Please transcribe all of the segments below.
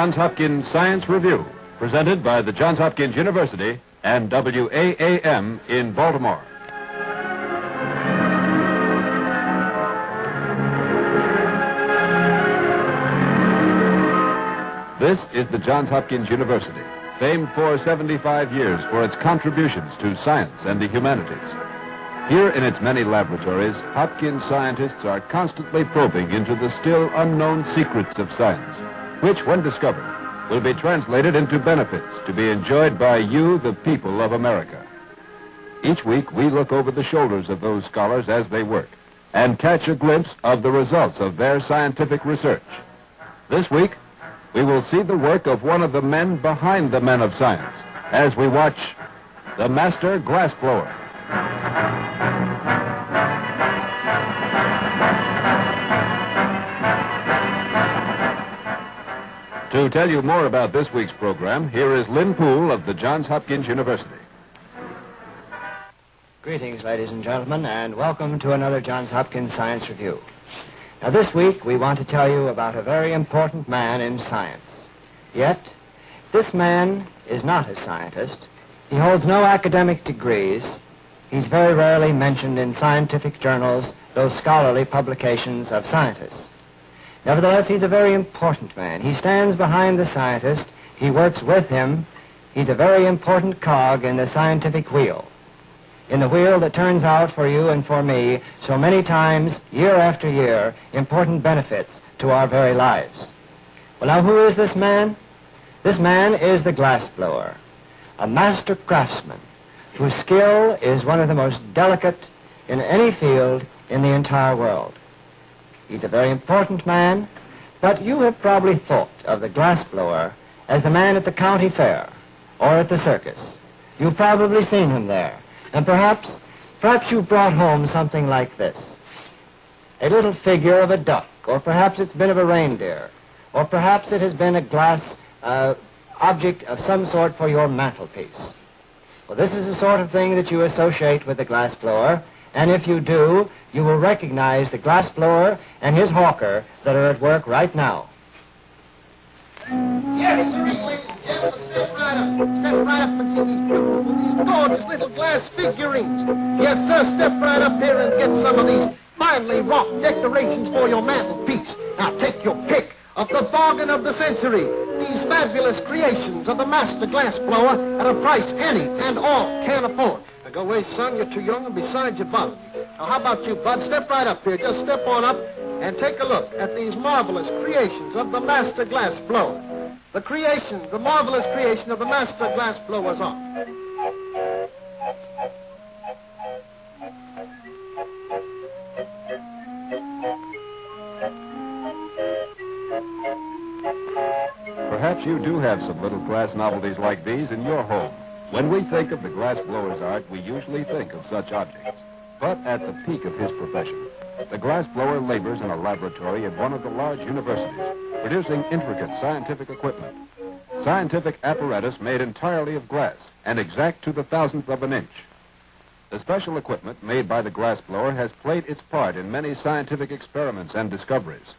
Johns Hopkins Science Review, presented by the Johns Hopkins University and WAAM in Baltimore. This is the Johns Hopkins University, famed for 75 years for its contributions to science and the humanities. Here in its many laboratories, Hopkins scientists are constantly probing into the still unknown secrets of science, which, when discovered, will be translated into benefits to be enjoyed by you, the people of America. Each week, we look over the shoulders of those scholars as they work and catch a glimpse of the results of their scientific research. This week, we will see the work of one of the men behind the men of science as we watch the Master Glassblower. To tell you more about this week's program, here is Lynn Poole of the Johns Hopkins University. Greetings, ladies and gentlemen, and welcome to another Johns Hopkins Science Review. Now, this week, we want to tell you about a very important man in science. Yet, this man is not a scientist. He holds no academic degrees. He's very rarely mentioned in scientific journals, those scholarly publications of scientists. Nevertheless, he's a very important man. He stands behind the scientist. He works with him. He's a very important cog in the scientific wheel, in the wheel that turns out for you and for me so many times, year after year, important benefits to our very lives. Well, now, who is this man? This man is the glassblower, a master craftsman whose skill is one of the most delicate in any field in the entire world. He's a very important man, but you have probably thought of the glassblower as the man at the county fair or at the circus. You've probably seen him there. And perhaps you've brought home something like this. A little figure of a duck, or perhaps it's been of a reindeer, or perhaps it has been a glass object of some sort for your mantelpiece. Well, this is the sort of thing that you associate with the glassblower, and if you do, you will recognize the glassblower and his hawker that are at work right now. Yes, sir, ladies and gentlemen, step right up. Step right up and see these beautiful, these gorgeous little glass figurines. Yes, sir, step right up here and get some of these finely wrought decorations for your mantelpiece. Now, take your pick of the bargain of the century. These fabulous creations of the master glassblower at a price any and all can afford. Now, go away, son, you're too young, and besides, you're bothered. Now, how about you, Bud? Step right up here. Just step on up and take a look at these marvelous creations of the master glassblower. The creations, the marvelous creation of the master glassblower's art. Perhaps you do have some little glass novelties like these in your home. When we think of the glassblower's art, we usually think of such objects. But at the peak of his profession, the glassblower labors in a laboratory at one of the large universities, producing intricate scientific equipment. Scientific apparatus made entirely of glass and exact to the thousandth of an inch. The special equipment made by the glassblower has played its part in many scientific experiments and discoveries.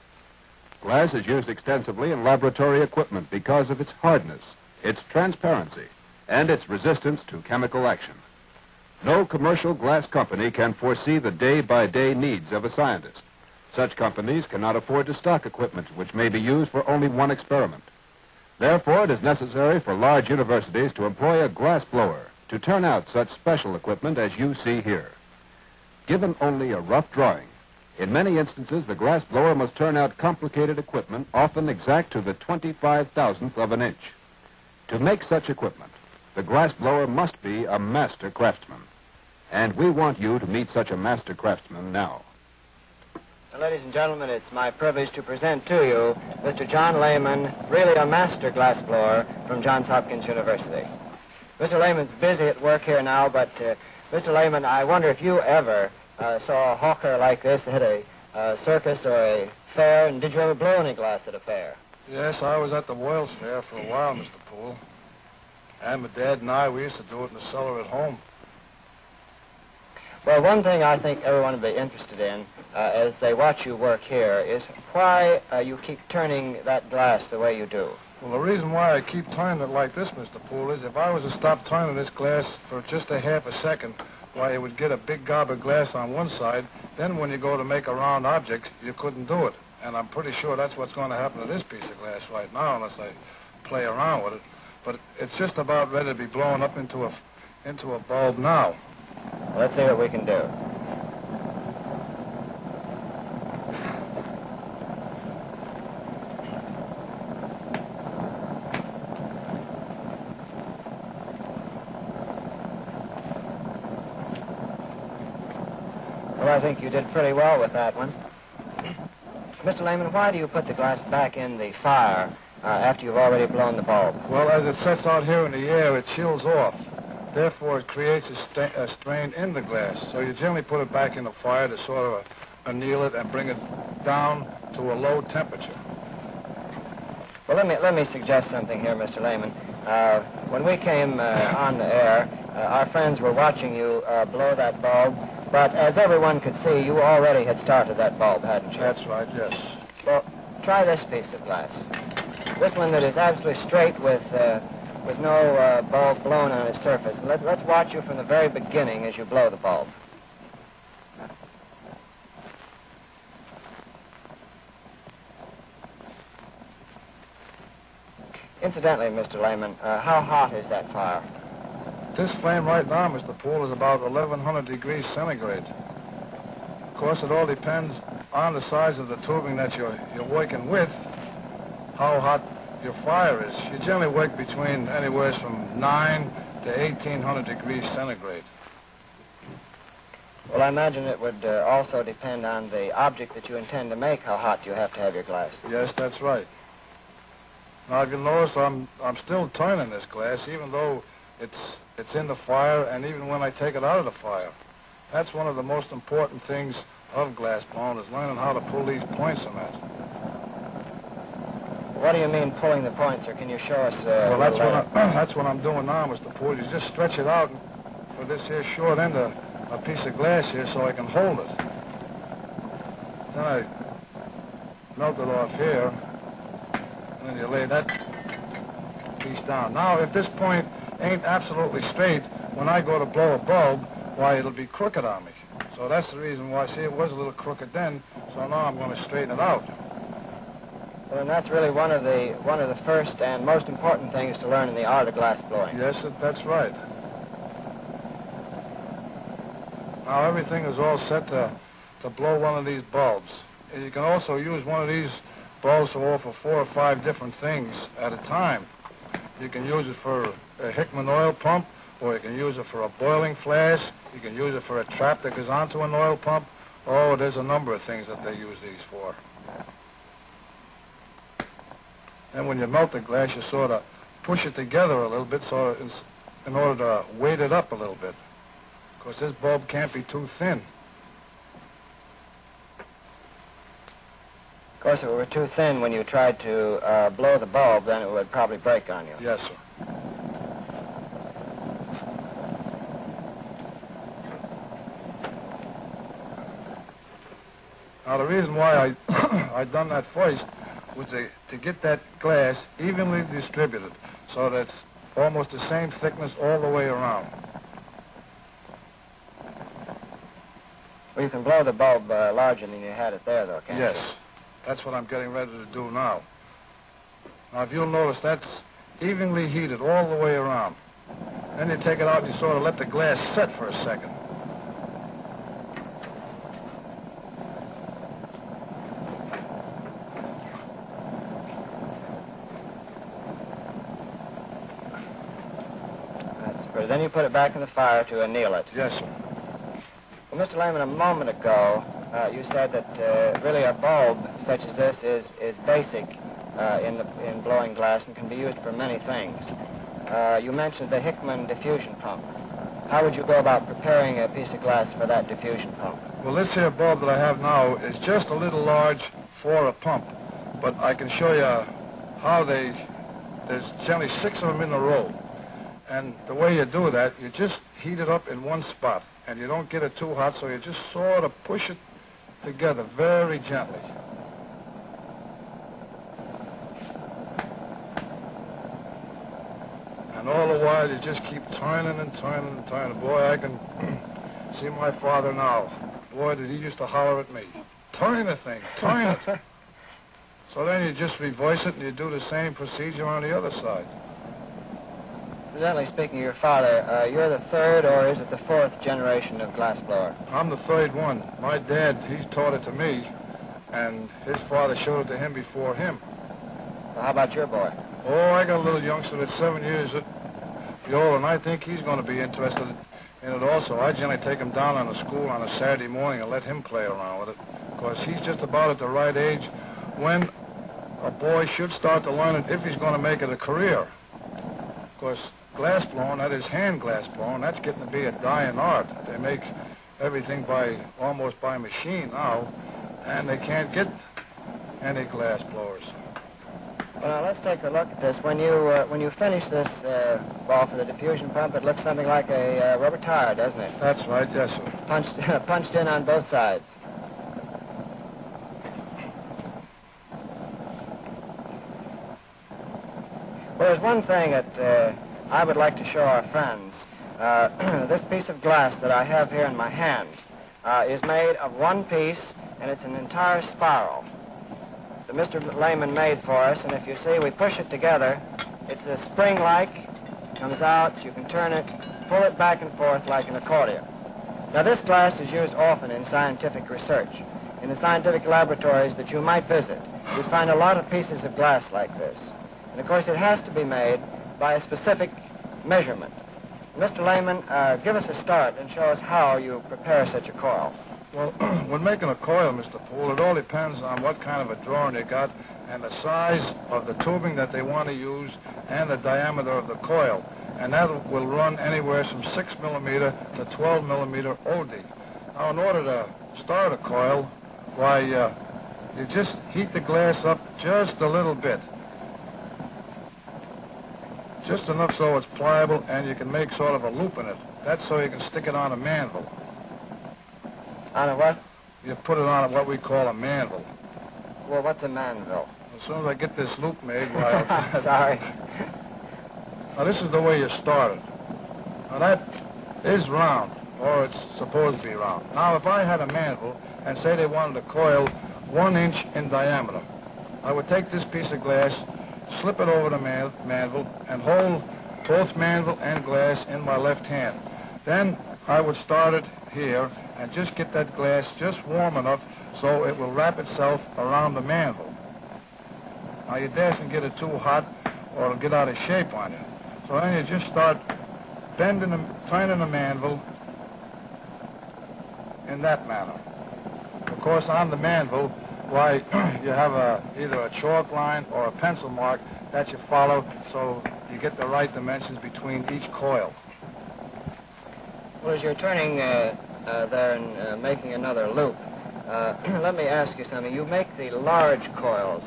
Glass is used extensively in laboratory equipment because of its hardness, its transparency, and its resistance to chemical action. No commercial glass company can foresee the day-by-day needs of a scientist. Such companies cannot afford to stock equipment which may be used for only one experiment. Therefore, it is necessary for large universities to employ a glassblower to turn out such special equipment as you see here. Given only a rough drawing, in many instances, the glassblower must turn out complicated equipment, often exact to the 25,000th of an inch. To make such equipment, the glassblower must be a master craftsman. And we want you to meet such a master craftsman now. Now, ladies and gentlemen, it's my privilege to present to you Mr. John Lehman, really a master glassblower from Johns Hopkins University. Mr. Lehman's busy at work here now, but Mr. Lehman, I wonder if you ever saw a hawker like this at a circus or a fair, and did you ever blow any glass at a fair? Yes, I was at the World's Fair for a while, Mr. Poole. And my dad and I, we used to do it in the cellar at home. Well, one thing I think everyone would be interested in as they watch you work here is why you keep turning that glass the way you do. Well, the reason why I keep turning it like this, Mr. Poole, is if I was to stop turning this glass for just a half a second, why, it would get a big gob of glass on one side. Then when you go to make a round object, you couldn't do it. And I'm pretty sure that's what's going to happen to this piece of glass right now, unless I play around with it. But it's just about ready to be blown up into a bulb now. Let's see what we can do. Well, I think you did pretty well with that one. Mr. Lehman, why do you put the glass back in the fire after you've already blown the bulb? Well, as it sets out here in the air, it chills off. Therefore, it creates a strain in the glass. So you generally put it back in the fire to sort of anneal it and bring it down to a low temperature. Well, let me suggest something here, Mr. Lehman. When we came on the air, our friends were watching you blow that bulb, but as everyone could see, you already had started that bulb, hadn't you? That's right, yes. Well, try this piece of glass. This one that is absolutely straight with no bulb blown on its surface. Let's watch you from the very beginning as you blow the bulb. Incidentally, Mr. Lehman, how hot is that fire? This flame right now, Mr. Poole, is about 1,100 degrees centigrade. Of course, it all depends on the size of the tubing that you're working with, how hot your fire is. You generally work between anywhere from 9 to 1,800 degrees centigrade. Well, I imagine it would also depend on the object that you intend to make, how hot you have to have your glass. Yes, that's right. Now, if you notice, I'm still turning this glass, even though it's in the fire, and even when I take it out of the fire. That's one of the most important things of glass blowing, is learning how to pull these points in that. What do you mean pulling the points, or can you show us? Well, that's what I'm doing now, Mr. Poole. You just stretch it out for this here short end of a piece of glass here so I can hold it. Then I melt it off here, and then you lay that piece down. Now, if this point ain't absolutely straight, when I go to blow a bulb, why, it'll be crooked on me. So that's the reason why, see, it was a little crooked then, so now I'm going to straighten it out. Well, and that's really one of the first and most important things to learn in the art of glass blowing. Yes, that's right. Now everything is all set to blow one of these bulbs. And you can also use one of these bulbs to offer 4 or 5 different things at a time. You can use it for a Hickman oil pump, or you can use it for a boiling flask. You can use it for a trap that goes onto an oil pump. Oh, there's a number of things that they use these for. And when you melt the glass, you sort of push it together a little bit in order to weight it up a little bit. Of course, this bulb can't be too thin. Of course, if it were too thin when you tried to blow the bulb, then it would probably break on you. Yes, sir. Now, the reason why I done that first was to get that glass evenly distributed so that it's almost the same thickness all the way around. Well, you can blow the bulb larger than you had it there, though, can't you? Yes. That's what I'm getting ready to do now. Now, if you'll notice, that's evenly heated all the way around. Then you take it out and you sort of let the glass set for a second. Then you put it back in the fire to anneal it. Yes, sir. Well, Mr. Lehman, a moment ago, you said that really a bulb such as this is basic in blowing glass and can be used for many things. You mentioned the Hickman diffusion pump. How would you go about preparing a piece of glass for that diffusion pump? Well, this here bulb that I have now is just a little large for a pump, but I can show you how there's generally 6 of them in a row. And the way you do that, you just heat it up in one spot, and you don't get it too hot, so you just sort of push it together very gently. And all the while, you just keep turning and turning and turning. Boy, I can see my father now. Boy, did he used to holler at me. Turn the thing, turn it. So then you just reverse it and you do the same procedure on the other side. Incidentally speaking of your father, you're the third or is it the fourth generation of glassblower? I'm the third one. My dad, he taught it to me, and his father showed it to him before him. Well, how about your boy? Oh, I got a little youngster that's 7 years old, and I think he's going to be interested in it also. I generally take him down on the school on a Saturday morning and let him play around with it, because he's just about at the right age when a boy should start to learn it if he's going to make it a career. Of course, glass blowing, that is hand glass blowing, that's getting to be a dying art. They make everything almost by machine now, and they can't get any glass blowers. Well, let's take a look at this. When you finish this ball for the diffusion pump, it looks something like a rubber tire, doesn't it? That's right, yes, sir. Punched in on both sides. Well, there's one thing that I would like to show our friends. This piece of glass that I have here in my hand is made of one piece, and it's an entire spiral that Mr. Lehman made for us. And if you see, we push it together. It's a spring-like, comes out, you can turn it, pull it back and forth like an accordion. Now, this glass is used often in scientific research. In the scientific laboratories that you might visit, you find a lot of pieces of glass like this. And, of course, it has to be made by a specific measurement. Mr. Lehman, give us a start and show us how you prepare such a coil. Well, when making a coil, Mr. Poole, it all depends on what kind of a drawing you got and the size of the tubing that they want to use and the diameter of the coil. And that will run anywhere from 6 millimeter to 12 millimeter OD. Now, in order to start a coil, why, you just heat the glass up just a little bit. Just enough so it's pliable and you can make sort of a loop in it. That's so you can stick it on a manville. On a what? You put it on what we call a manville. Well, what's a manville? As soon as I get this loop made, why... Sorry. Now, this is the way you start it. Now, that is round, or it's supposed to be round. Now, if I had a manville and say they wanted a coil 1 inch in diameter, I would take this piece of glass, slip it over the manville, and hold both manville and glass in my left hand. Then I would start it here and just get that glass just warm enough so it will wrap itself around the manville. Now, you dasn't get it too hot or it'll get out of shape on you. So then you just start turning the manville in that manner. Of course, on the manville, why, you have either a chalk line or a pencil mark that you follow so you get the right dimensions between each coil. Well, as you're turning there and making another loop, let me ask you something. You make the large coils,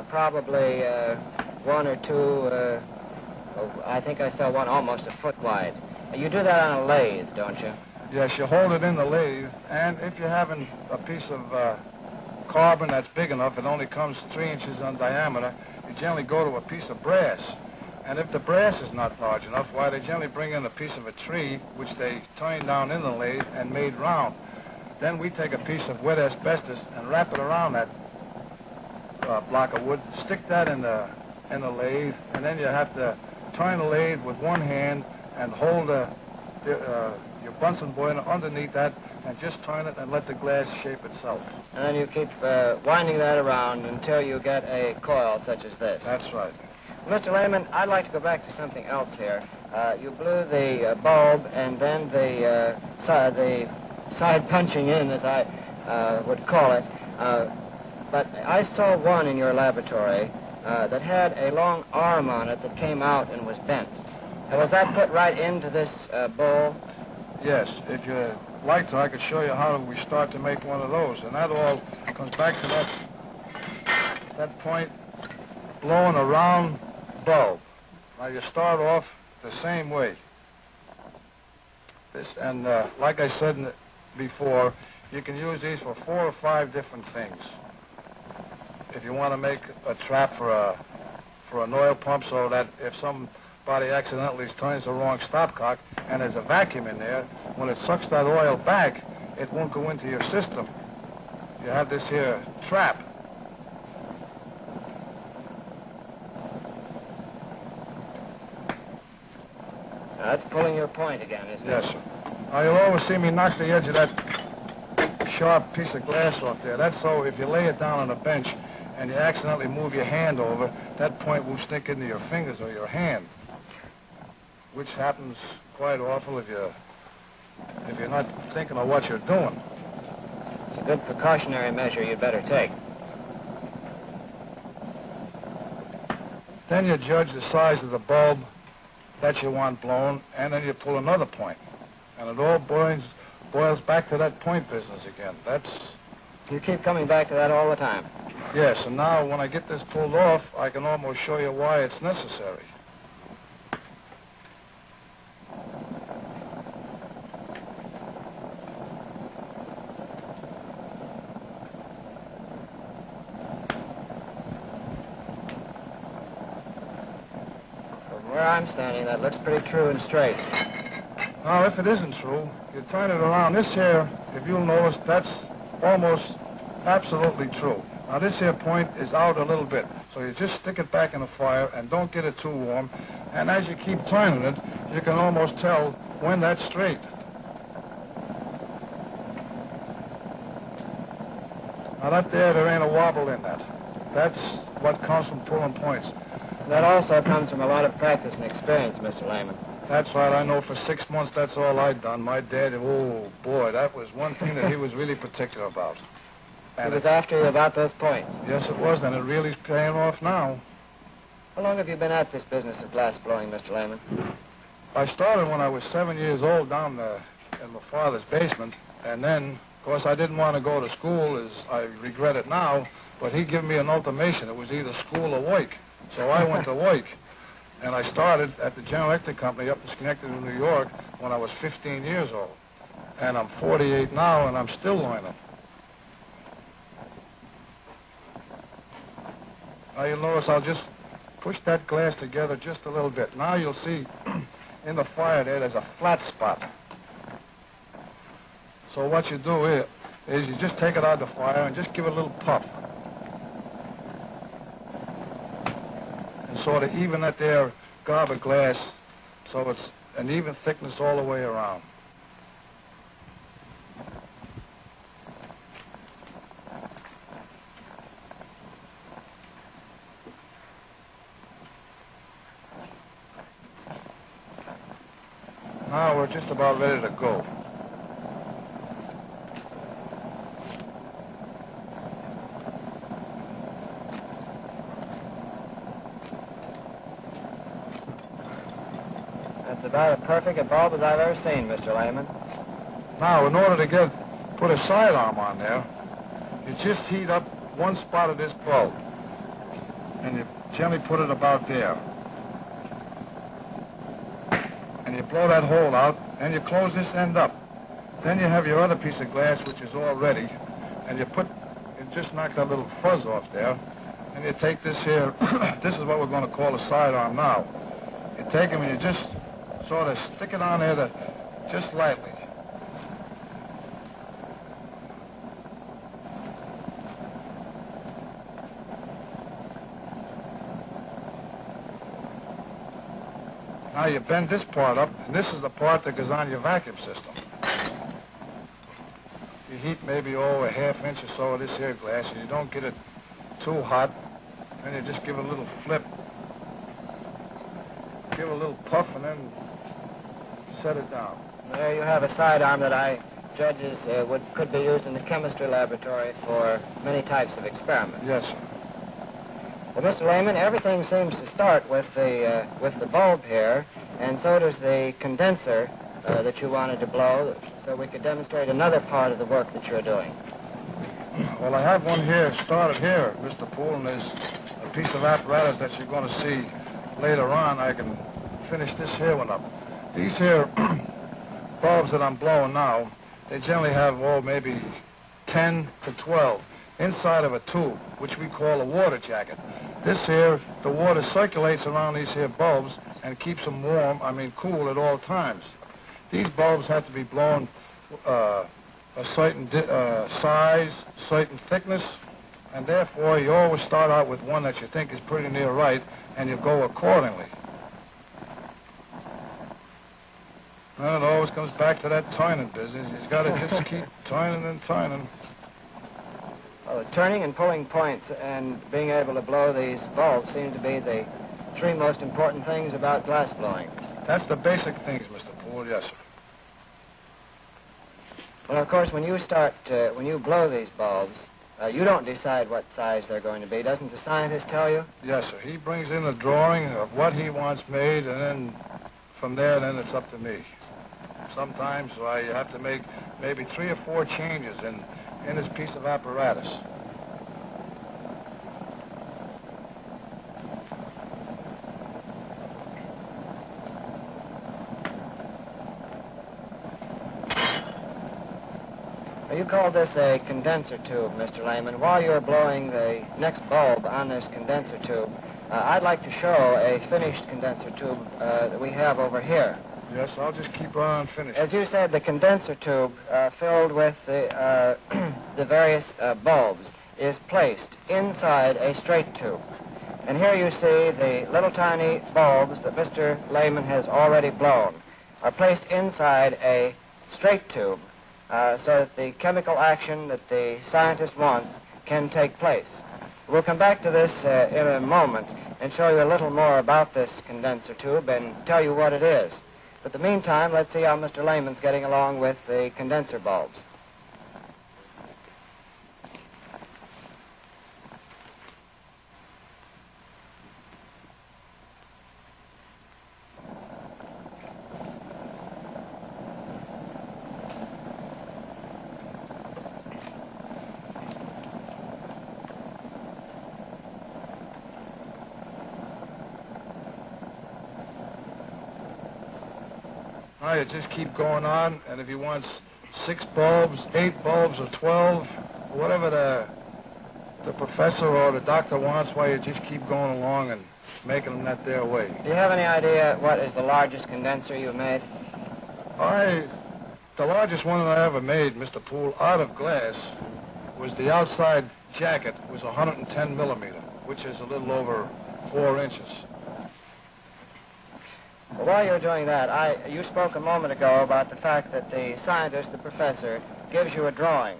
probably 1 or 2, I think I saw one almost a foot wide. You do that on a lathe, don't you? Yes, you hold it in the lathe, and if you're having a piece of carbon that's big enough, it only comes 3 inches in diameter, you generally go to a piece of brass. And if the brass is not large enough, why, they generally bring in a piece of a tree, which they turn down in the lathe and made round. Then we take a piece of wet asbestos and wrap it around that block of wood, stick that in the lathe, and then you have to turn the lathe with one hand and hold your Bunsen boiler underneath that and just turn it and let the glass shape itself. And then you keep winding that around until you get a coil such as this. That's right. Mr. Lehman, I'd like to go back to something else here. You blew the bulb and then the side punching in, as I would call it. But I saw one in your laboratory that had a long arm on it that came out and was bent. Was that put right into this bowl? Yes. If you like to, I could show you how we start to make one of those. And that all comes back to that point, blowing a round bulb. Now, you start off the same way. And like I said before, you can use these for 4 or 5 different things. If you want to make a trap for an oil pump so that if some somebody accidentally turns the wrong stopcock and there's a vacuum in there, when it sucks that oil back, it won't go into your system. You have this here trap. Now, that's pulling your point again, isn't it? Yes, sir. Now, you'll always see me knock the edge of that sharp piece of glass off there. That's so if you lay it down on a bench and you accidentally move your hand over, that point will stick into your fingers or your hand, which happens quite awful if you're not thinking of what you're doing. It's a good precautionary measure you'd better take. Then you judge the size of the bulb that you want blown, and then you pull another point. And it all boils back to that point business again. You keep coming back to that all the time. Yes, and now when I get this pulled off, I can almost show you why it's necessary. From where I'm standing, that looks pretty true and straight. Now, if it isn't true, you turn it around. This here, if you'll notice, that's almost absolutely true. Now, this here point is out a little bit, so you just stick it back in the fire and don't get it too warm. And as you keep turning it, you can almost tell when that's straight. Now, there ain't a wobble in that. That's what comes from pulling points. That also comes from a lot of practice and experience, Mr. Lehman. That's right. I know for 6 months that's all I'd done. My dad, oh, boy, that was one thing that he was really particular about. He was after you about those points. Yes, it was, and it really's paying off now. How long have you been at this business of glass blowing, Mr. Lehman? I started when I was 7 years old down there in my father's basement, and then, of course, I didn't want to go to school, as I regret it now, but he gave me an ultimatum. It was either school or work. So I went to work. And I started at the General Electric Company up in Schenectady, New York, when I was 15 years old. And I'm 48 now, and I'm still learning. Now, you'll notice I'll just push that glass together just a little bit. Now you'll see in the fire there's a flat spot. So what you do here is you just take it out of the fire and just give it a little puff. And sort of even that there gob of glass so it's an even thickness all the way around. Now we're just about ready to go. That's about as perfect a bulb as I've ever seen, Mr. Lehman. Now, in order to put a sidearm on there, you just heat up one spot of this bulb. And you gently put it about there. And you blow that hole out, and you close this end up. Then you have your other piece of glass, which is all ready, and you just knock that little fuzz off there, and you take this here, this is what we're going to call a sidearm now. You take them and you just sort of stick it on there just lightly. Now you bend this part up, and this is the part that goes on your vacuum system. You heat maybe a half inch or so of this here glass, and you don't get it too hot. Then you just give it a little flip, give it a little puff, and then set it down. There you have a sidearm that I judge could be used in the chemistry laboratory for many types of experiments. Yes, sir. Well, Mr. Lehman, everything seems to start with the bulb here, and so does the condenser that you wanted to blow, so we could demonstrate another part of the work that you're doing. Well, I have one here, started here, Mr. Poole, and there's a piece of apparatus that you're going to see later on. I can finish this here one up. These here bulbs that I'm blowing now, they generally have, maybe 10 to 12 inside of a tube, which we call a water jacket. This here, the water circulates around these here bulbs and keeps them cool at all times. These bulbs have to be blown a certain size, certain thickness, and therefore you always start out with one that you think is pretty near right, and you go accordingly. And it always comes back to that turning business. You've got to just keep turning and turning. Well, turning and pulling points and being able to blow these bulbs seem to be the three most important things about glass blowing. That's the basic things, Mr. Poole, yes, sir. Well, of course, when you blow these bulbs, you don't decide what size they're going to be. Doesn't the scientist tell you? Yes, sir. He brings in a drawing of what he wants made, and then from there, then it's up to me. Sometimes you have to make maybe 3 or 4 changes in this piece of apparatus. You call this a condenser tube, Mr. Lehman. While you're blowing the next bulb on this condenser tube, I'd like to show a finished condenser tube that we have over here. Yes, I'll just keep on finishing. As you said, the condenser tube filled with the various bulbs is placed inside a straight tube. And here you see the little tiny bulbs that Mr. Lehman has already blown are placed inside a straight tube so that the chemical action that the scientist wants can take place. We'll come back to this in a moment and show you a little more about this condenser tube and tell you what it is. But in the meantime, let's see how Mr. Lehman's getting along with the condenser bulbs. Now you just keep going on, and if he wants 6 bulbs, 8 bulbs, or 12, whatever the professor or the doctor wants, why you just keep going along and making them that their way. Do you have any idea what is the largest condenser you've made? The largest one that I ever made, Mr. Poole, out of glass, was the outside jacket was 110 millimeter, which is a little over 4 inches. Well, while you're doing that, you spoke a moment ago about the fact that the scientist, the professor, gives you a drawing.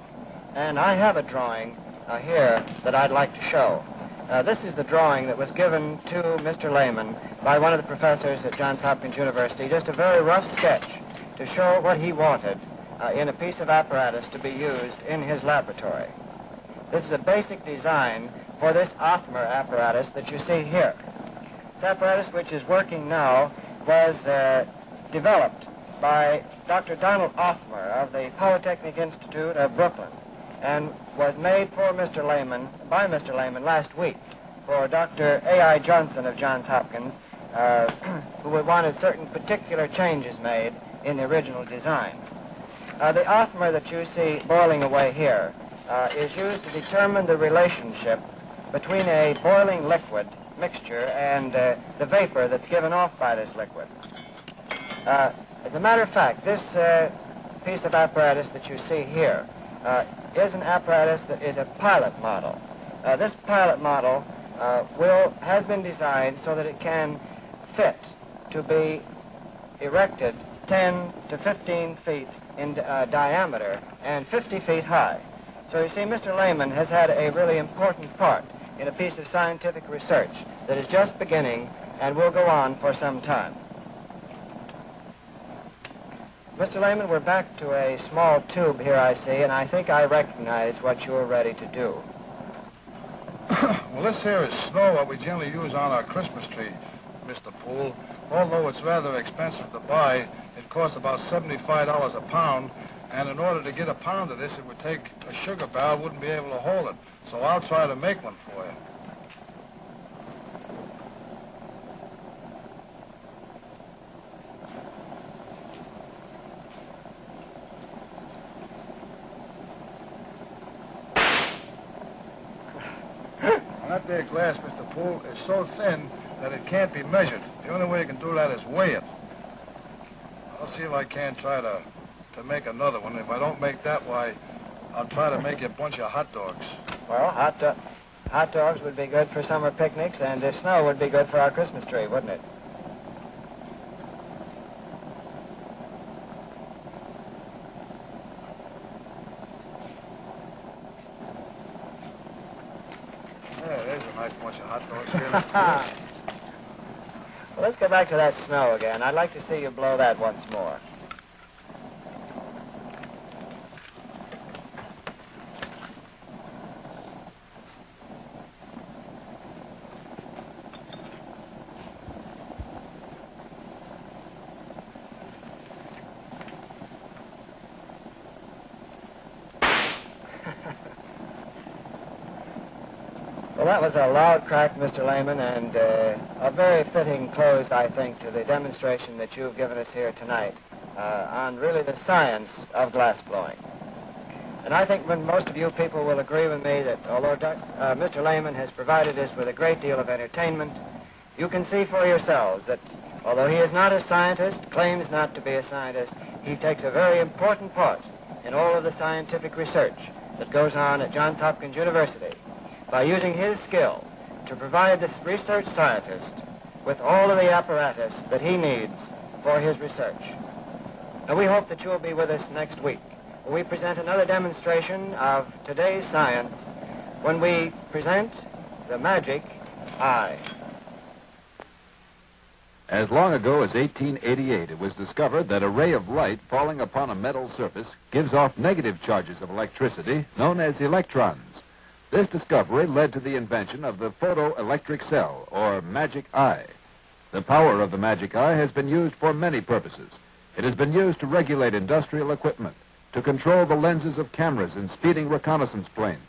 And I have a drawing here that I'd like to show. This is the drawing that was given to Mr. Lehman by one of the professors at Johns Hopkins University, just a very rough sketch to show what he wanted in a piece of apparatus to be used in his laboratory. This is a basic design for this Othmer apparatus that you see here. This apparatus, which is working now, was developed by Dr. Donald Othmer of the Polytechnic Institute of Brooklyn and was made for Mr. Lehman, by Mr. Lehman last week for Dr. A.I. Johnson of Johns Hopkins, who wanted certain particular changes made in the original design. The Othmer that you see boiling away here is used to determine the relationship between a boiling liquid mixture and the vapor that's given off by this liquid. As a matter of fact, this piece of apparatus that you see here is an apparatus that is a pilot model. This pilot model has been designed so that it can fit to be erected 10 to 15 feet in diameter and 50 feet high. So you see, Mr. Lehman has had a really important part in a piece of scientific research that is just beginning and will go on for some time. Mr. Lehman, we're back to a small tube here, I see, and I think I recognize what you're ready to do. Well, this here is snow, what we generally use on our Christmas tree, Mr. Poole. Although it's rather expensive to buy, it costs about $75 a pound, and in order to get a pound of this, it would take a sugar barrel, wouldn't be able to hold it. So I'll try to make one for you. That there glass, Mr. Poole, is so thin that it can't be measured. The only way you can do that is weigh it. I'll see if I can try to make another one. If I don't make that, why, I'll try to make you a bunch of hot dogs. Well, hot dogs would be good for summer picnics, and the snow would be good for our Christmas tree, wouldn't it? Yeah, there's a nice bunch of hot dogs here. Well, let's go back to that snow again. I'd like to see you blow that once more. Well, that was a loud crack, Mr. Lehman, and a very fitting close, I think, to the demonstration that you've given us here tonight on really the science of glass blowing. And I think most of you people will agree with me that although Mr. Lehman has provided us with a great deal of entertainment, you can see for yourselves that although he is not a scientist, claims not to be a scientist, he takes a very important part in all of the scientific research that goes on at Johns Hopkins University, by using his skill to provide this research scientist with all of the apparatus that he needs for his research. And we hope that you'll be with us next week, when we present another demonstration of today's science, when we present the magic eye. As long ago as 1888, it was discovered that a ray of light falling upon a metal surface gives off negative charges of electricity known as electrons. This discovery led to the invention of the photoelectric cell, or magic eye. The power of the magic eye has been used for many purposes. It has been used to regulate industrial equipment, to control the lenses of cameras in speeding reconnaissance planes,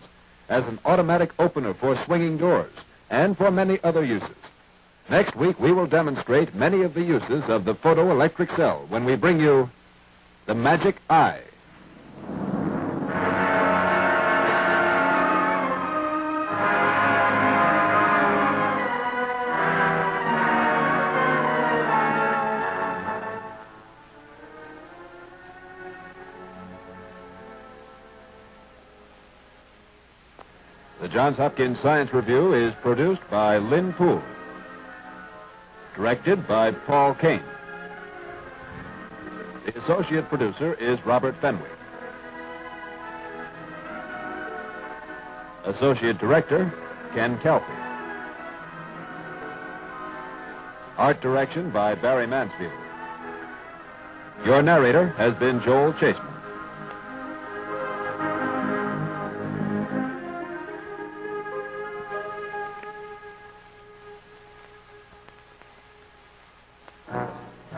as an automatic opener for swinging doors, and for many other uses. Next week, we will demonstrate many of the uses of the photoelectric cell when we bring you the magic eye. The Johns Hopkins Science Review is produced by Lynn Poole. Directed by Paul Kane. The associate producer is Robert Fenwick. Associate director, Ken Kelpie. Art direction by Barry Mansfield. Your narrator has been Joel Chaseman.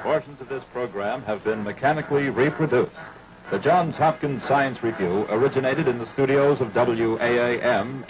Portions of this program have been mechanically reproduced. The Johns Hopkins Science Review originated in the studios of WAAM